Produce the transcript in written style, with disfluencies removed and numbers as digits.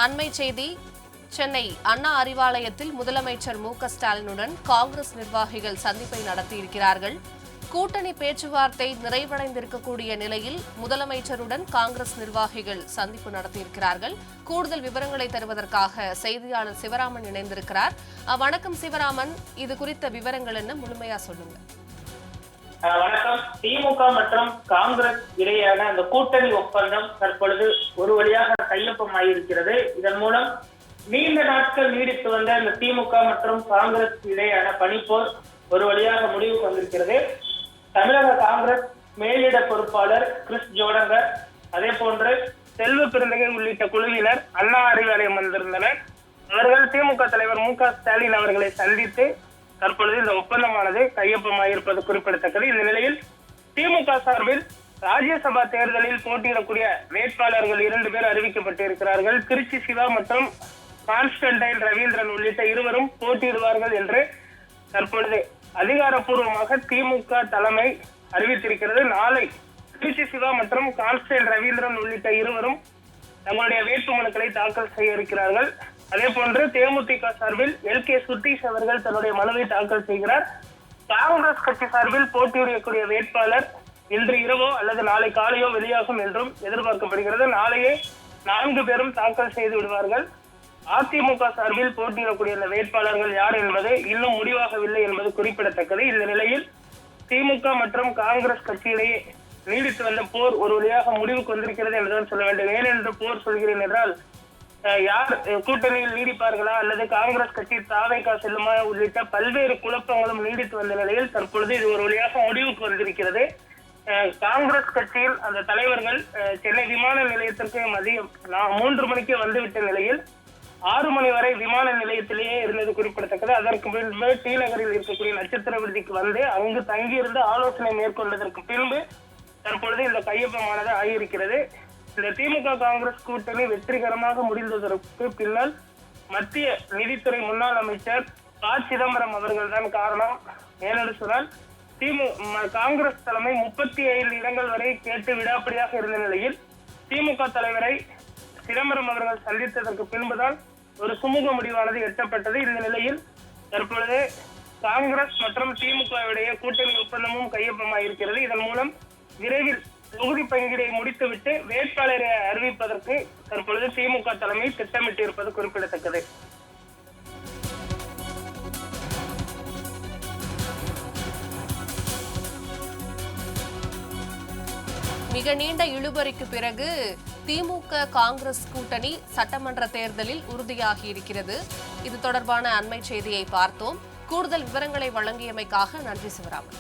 அண்மை செய்தி சென்னை அண்ணா அறிவாலயத்தில் முதலமைச்சர் மு.க.ஸ்டாலினுடன் காங்கிரஸ் நிர்வாகிகள் சந்திப்பை நடத்தியிருக்கிறார்கள். கூட்டணி பேச்சுவார்த்தை நிறைவடைந்திருக்கக்கூடிய நிலையில் முதலமைச்சருடன் காங்கிரஸ் நிர்வாகிகள் சந்திப்பு நடத்தியிருக்கிறார்கள். கூடுதல் விவரங்களை தருவதற்காக செய்தியாளர் சிவராமன் இணைந்திருக்கிறார். வணக்கம் சிவராமன், இது குறித்த விவரங்கள் என்ன, முழுமையா சொல்லுங்க. வணக்கம். திமுக மற்றும் காங்கிரஸ் இடையேயான அந்த கூட்டணி ஒப்பந்தம் தற்பொழுது ஒரு வழியாக கையொப்பமாயிருக்கிறது. இதன் மூலம் நீண்ட நாட்கள் நீடித்து வந்த இந்த திமுக மற்றும் காங்கிரஸ் இடையேயான பனிப்போர் ஒரு வழியாக முடிவுக்கு வந்திருக்கிறது. தமிழக காங்கிரஸ் மேலிட பொறுப்பாளர் கிறிஸ் ஜோடங்கர், அதே போன்று செல்வ பெருந்தகை உள்ளிட்ட குழுவினர் அண்ணா அறிவாலயம் வந்திருந்தனர். அவர்கள் திமுக தலைவர் மு.க.ஸ்டாலின் அவர்களை சந்தித்து தற்பொழுது இந்த ஒப்பந்தமானது கையொப்பமாயிருப்பது குறிப்பிடத்தக்கது. இந்த நிலையில் திமுக சார்பில் ராஜ்யசபா தேர்தலில் போட்டியிடக்கூடிய வேட்பாளர்கள் 2 பேர் அறிவிக்கப்பட்டிருக்கிறார்கள். திருச்சி சிவா மற்றும் கான்ஸ்டன்டைன் ரவீந்திரன் உள்ளிட்ட இருவரும் போட்டியிடுவார்கள் என்று தற்பொழுது அதிகாரப்பூர்வமாக திமுக தலைமை அறிவித்திருக்கிறது. நாளை திருச்சி சிவா மற்றும் கான்ஸ்டன்டைன் ரவீந்திரன் உள்ளிட்ட இருவரும் தங்களுடைய வேட்புமனுக்களை தாக்கல் செய்ய இருக்கிறார்கள். அதே போன்று தேமுதிக சார்பில் எல்.கே. சுதீஷ் அவர்கள் தன்னுடைய மனுவை தாக்கல் செய்கிறார். காங்கிரஸ் கட்சி சார்பில் போட்டியிடக்கூடிய வேட்பாளர் இன்று இரவோ அல்லது நாளை காலையோ வெளியாகும் என்றும் எதிர்பார்க்கப்படுகிறது. நாளையே 4 பேரும் தாக்கல் செய்து விடுவார்கள். அதிமுக சார்பில் போட்டியிடக்கூடிய இந்த வேட்பாளர்கள் யார் என்பது இன்னும் முடிவாகவில்லை என்பது குறிப்பிடத்தக்கது. இந்த நிலையில் திமுக மற்றும் காங்கிரஸ் கட்சியிடையே நீடித்து வந்த போர் ஒரு வழியாக முடிவுக்கு வந்திருக்கிறது என்றுதான் சொல்ல வேண்டும். ஏனென்று போர் சொல்கிறேன் என்றால், யார் கூட்டணியில் நீடிப்பார்களா அல்லது காங்கிரஸ் கட்சி தாவேகா செல்லுமா உள்ளிட்ட பல்வேறு குழப்பங்களும் நீடித்து வந்த நிலையில் தற்பொழுது இது ஒரு வழியாக முடிவுக்கு வந்திருக்கிறது. காங்கிரஸ் கட்சியில் அந்த தலைவர்கள் சென்னை விமான நிலையத்திற்கு மதியம் 3 மணிக்கு வந்துவிட்ட நிலையில் 6 மணி வரை விமான நிலையத்திலேயே இருந்தது குறிப்பிடத்தக்கது. அதற்கு பின்பு டி நகரில் இருக்கக்கூடிய நட்சத்திர விடுதிக்கு வந்து அங்கு தங்கியிருந்து ஆலோசனை மேற்கொண்டதற்கு பின்பு தற்பொழுது இந்த கையொப்பமானது ஆகியிருக்கிறது. இந்த திமுக காங்கிரஸ் கூட்டணி வெற்றிகரமாக முடிந்ததற்கு பின்னால் மத்திய நிதித்துறை முன்னாள் அமைச்சர் ப. சிதம்பரம் அவர்கள் தான் காரணம். ஏனென்று சொன்னால் காங்கிரஸ் தலைமை 35 இடங்கள் வரை கேட்டு விடாப்படியாக இருந்த நிலையில் திமுக தலைவரை சிதம்பரம் அவர்கள் சந்தித்ததற்கு பின்புதான் ஒரு சுமூக முடிவானது எட்டப்பட்டது. இந்த நிலையில் தற்பொழுது காங்கிரஸ் மற்றும் திமுகவுடைய கூட்டணி ஒப்பந்தமும் கையொப்பமாயிருக்கிறது. இதன் மூலம் விரைவில் தொகுதி பங்கீடை முடித்துவிட்டு வேட்பாளரை அறிவிப்பதற்கு தற்பொழுது திமுக தலைமை திட்டமிட்டிருப்பது குறிப்பிடத்தக்கது. மிக நீண்ட இழுபறிக்கு பிறகு திமுக காங்கிரஸ் கூட்டணி சட்டமன்ற தேர்தலில் உறுதியாகி இருக்கிறது. இது தொடர்பான அண்மை செய்தியை பார்த்தோம். கூடுதல் விவரங்களை வழங்கியமைக்காக நன்றி சிவராமன்.